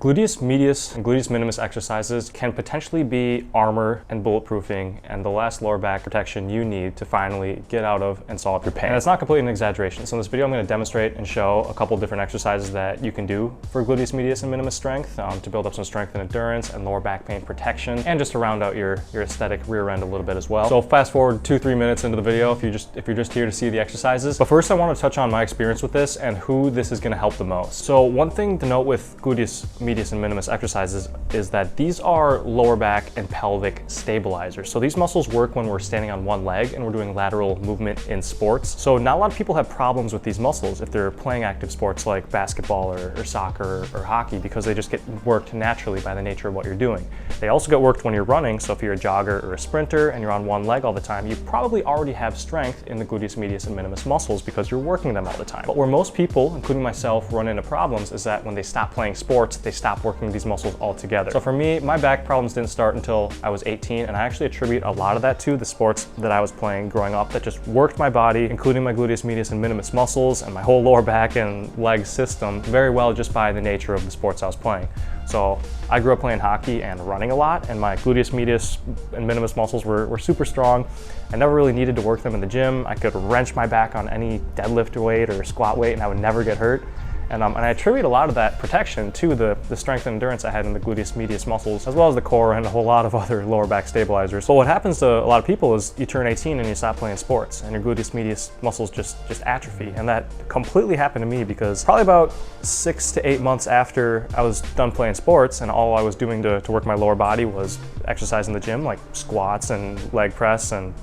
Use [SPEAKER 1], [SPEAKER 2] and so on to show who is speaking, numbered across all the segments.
[SPEAKER 1] Gluteus medius and gluteus minimus exercises can potentially be armor and bulletproofing and the last lower back protection you need to finally get out of and solve your pain. And it's not completely an exaggeration. So in this video, I'm going to demonstrate and show a couple different exercises that you can do for gluteus medius and minimus strength to build up some strength and endurance and lower back pain protection, and just to round out your aesthetic rear end a little bit as well. So fast forward 2-3 minutes into the video if you're just here to see the exercises. But first I want to touch on my experience with this and who this is going to help the most. So one thing to note with gluteus medius and minimus exercises is that these are lower back and pelvic stabilizers. So these muscles work when we're standing on one leg and we're doing lateral movement in sports. So not a lot of people have problems with these muscles if they're playing active sports like basketball or soccer or hockey, because they just get worked naturally by the nature of what you're doing. They also get worked when you're running. So if you're a jogger or a sprinter and you're on one leg all the time, you probably already have strength in the gluteus medius and minimus muscles because you're working them all the time. But where most people, including myself, run into problems is that when they stop playing sports, they stop working these muscles altogether. So for me, my back problems didn't start until I was 18, and I actually attribute a lot of that to the sports that I was playing growing up that just worked my body, including my gluteus medius and minimus muscles and my whole lower back and leg system very well just by the nature of the sports I was playing. So I grew up playing hockey and running a lot, and my gluteus medius and minimus muscles were super strong. I never really needed to work them in the gym. I could wrench my back on any deadlift weight or squat weight and I would never get hurt. And I attribute a lot of that protection to the strength and endurance I had in the gluteus medius muscles, as well as the core and a whole lot of other lower back stabilizers. So what happens to a lot of people is you turn 18 and you stop playing sports and your gluteus medius muscles just atrophy. And that completely happened to me because probably about 6 to 8 months after I was done playing sports and all I was doing to work my lower body was exercise in the gym, like squats and leg press and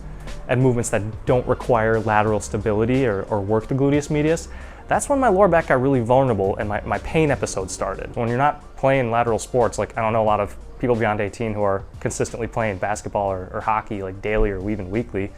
[SPEAKER 1] movements that don't require lateral stability or work the gluteus medius. That's when my lower back got really vulnerable and my pain episode started. When you're not playing lateral sports, like I don't know a lot of people beyond 18 who are consistently playing basketball or hockey like daily or even weekly,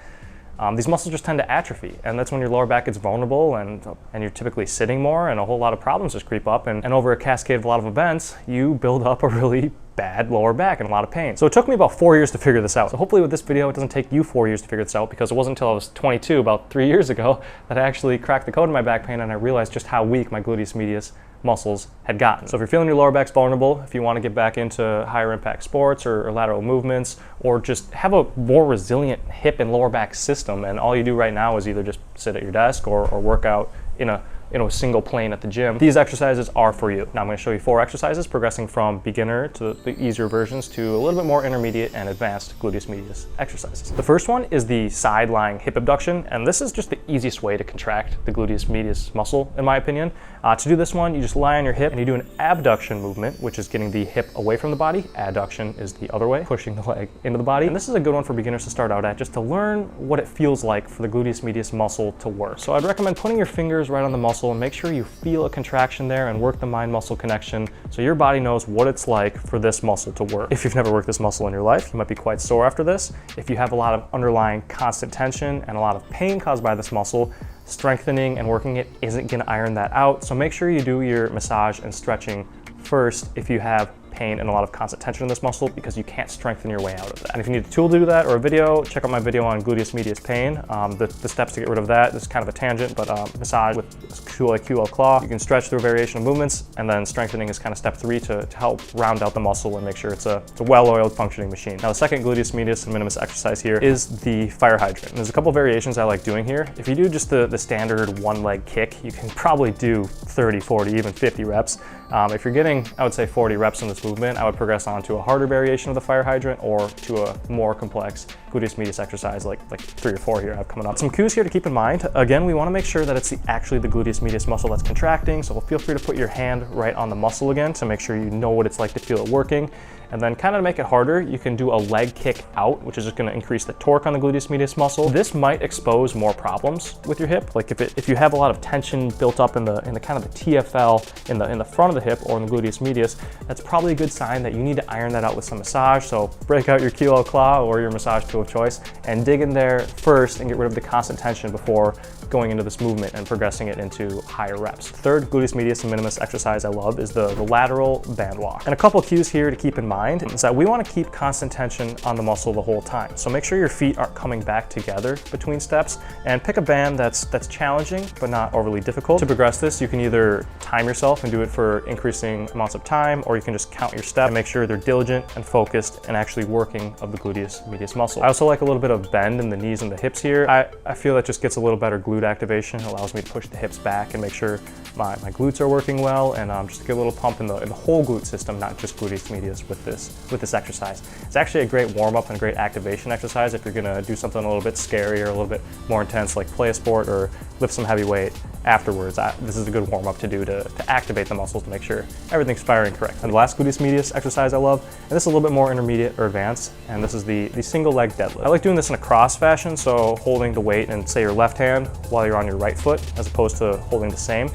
[SPEAKER 1] these muscles just tend to atrophy. And that's when your lower back gets vulnerable and you're typically sitting more and a whole lot of problems just creep up. And over a cascade of a lot of events, you build up a really bad lower back and a lot of pain. So it took me about 4 years to figure this out. So hopefully with this video, it doesn't take you 4 years to figure this out, because it wasn't until I was 22, about 3 years ago, that I actually cracked the code in my back pain and I realized just how weak my gluteus medius muscles had gotten. So if you're feeling your lower back's vulnerable, if you want to get back into higher impact sports or lateral movements, or just have a more resilient hip and lower back system, and all you do right now is either just sit at your desk or work out in a single plane at the gym, these exercises are for you. Now I'm going to show you 4 exercises progressing from beginner to the easier versions to a little bit more intermediate and advanced gluteus medius exercises. The first one is the side lying hip abduction, and this is just the easiest way to contract the gluteus medius muscle in my opinion. To do this one, you just lie on your hip and you do an abduction movement, which is getting the hip away from the body. Adduction is the other way, pushing the leg into the body. And this is a good one for beginners to start out at, just to learn what it feels like for the gluteus medius muscle to work. So I'd recommend putting your fingers right on the muscle and make sure you feel a contraction there and work the mind-muscle connection so your body knows what it's like for this muscle to work. If you've never worked this muscle in your life, you might be quite sore after this. If you have a lot of underlying constant tension and a lot of pain caused by this muscle, strengthening and working it isn't going to iron that out. So make sure you do your massage and stretching first if you have pain and a lot of constant tension in this muscle, because you can't strengthen your way out of that. And if you need a tool to do that or a video, check out my video on gluteus medius pain. The steps to get rid of that, this is kind of a tangent, but massage with QL claw. You can stretch through a variation of movements, and then strengthening is kind of step 3 to help round out the muscle and make sure it's a well-oiled functioning machine. Now the second gluteus medius and minimus exercise here is the fire hydrant. And there's a couple variations I like doing here. If you do just the standard one leg kick, you can probably do 30, 40, even 50 reps. If you're getting, I would say 40 reps in this movement, I would progress on to a harder variation of the fire hydrant or to a more complex gluteus medius exercise like 3 or 4 here I have coming up. Some cues here to keep in mind. Again, we want to make sure that it's actually the gluteus medius muscle that's contracting, so feel free to put your hand right on the muscle again to make sure you know what it's like to feel it working. And then kind of to make it harder, you can do a leg kick out, which is just going to increase the torque on the gluteus medius muscle. This might expose more problems with your hip. Like if you have a lot of tension built up in the kind of the TFL in the front of the hip or in the gluteus medius, that's probably a good sign that you need to iron that out with some massage. So break out your QL claw or your massage tool of choice and dig in there first and get rid of the constant tension before going into this movement and progressing it into higher reps. Third gluteus medius minimus exercise I love is the lateral band walk. And a couple cues here to keep in mind is that we want to keep constant tension on the muscle the whole time. So make sure your feet aren't coming back together between steps, and pick a band that's challenging but not overly difficult. To progress this, you can either time yourself and do it for increasing amounts of time, or you can just count your steps and make sure they're diligent and focused and actually working of the gluteus medius muscle. I also like a little bit of bend in the knees and the hips here. I feel that just gets a little better glute activation. It allows me to push the hips back and make sure my glutes are working well, and just to get a little pump in the whole glute system, not just gluteus medius with this exercise. It's actually a great warm-up and a great activation exercise if you're gonna do something a little bit scary or a little bit more intense, like play a sport or lift some heavy weight afterwards. This is a good warm-up to do to activate the muscles to make sure everything's firing correct. And the last gluteus medius exercise I love, and this is a little bit more intermediate or advanced, and this is the single leg deadlift. I like doing this in a cross fashion, so holding the weight in, say, your left hand while you're on your right foot, as opposed to holding the same.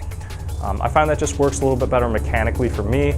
[SPEAKER 1] I find that just works a little bit better mechanically for me.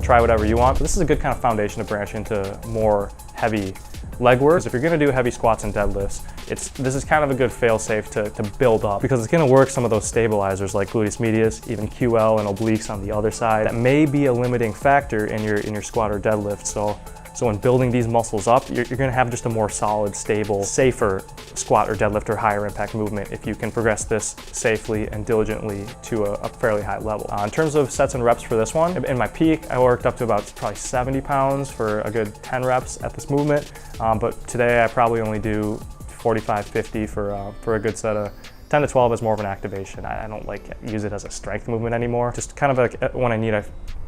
[SPEAKER 1] Try whatever you want, but this is a good kind of foundation to branch into more heavy leg work. If you're gonna do heavy squats and deadlifts, this is kind of a good fail-safe to build up, because it's gonna work some of those stabilizers like gluteus medius, even QL and obliques on the other side. That may be a limiting factor in your squat or deadlift. So when building these muscles up, you're gonna have just a more solid, stable, safer squat or deadlift or higher impact movement if you can progress this safely and diligently to a fairly high level. In terms of sets and reps for this one, in my peak, I worked up to about probably 70 pounds for a good 10 reps at this movement. But today I probably only do 45, 50 for a good set of 10 to 12 is more of an activation. I don't use it as a strength movement anymore. Just kind of like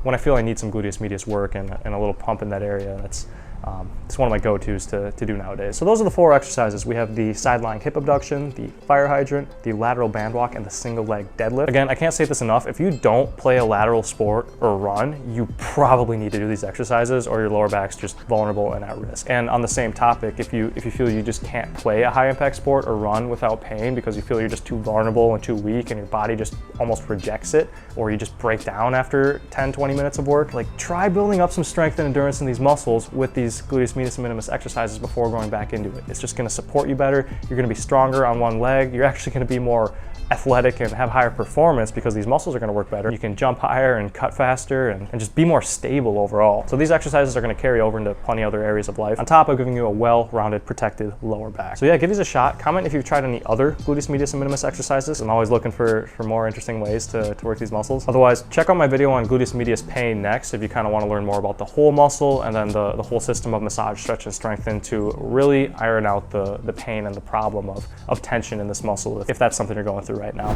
[SPEAKER 1] when I feel I need some gluteus medius work and a little pump in that area. It's one of my go-tos to do nowadays. So those are the 4 exercises. We have the side lying hip abduction, the fire hydrant, the lateral band walk, and the single leg deadlift. Again, I can't say this enough. If you don't play a lateral sport or run, you probably need to do these exercises, or your lower back's just vulnerable and at risk. And on the same topic, if you feel you just can't play a high impact sport or run without pain because you feel you're just too vulnerable and too weak and your body just almost rejects it, or you just break down after 10, 20 minutes of work, try building up some strength and endurance in these muscles with these gluteus medius minimus exercises before going back into it. It's just going to support you better. You're going to be stronger on one leg. You're actually going to be more athletic and have higher performance because these muscles are going to work better. You can jump higher and cut faster and just be more stable overall. So these exercises are going to carry over into plenty other areas of life, on top of giving you a well-rounded, protected lower back. So yeah, give these a shot. Comment if you've tried any other gluteus medius minimus exercises. I'm always looking for more interesting ways to work these muscles. Otherwise, check out my video on gluteus medius pain next if you kind of want to learn more about the whole muscle and then the whole system of massage, stretch, and strengthen to really iron out the pain and the problem of tension in this muscle if that's something you're going through right now.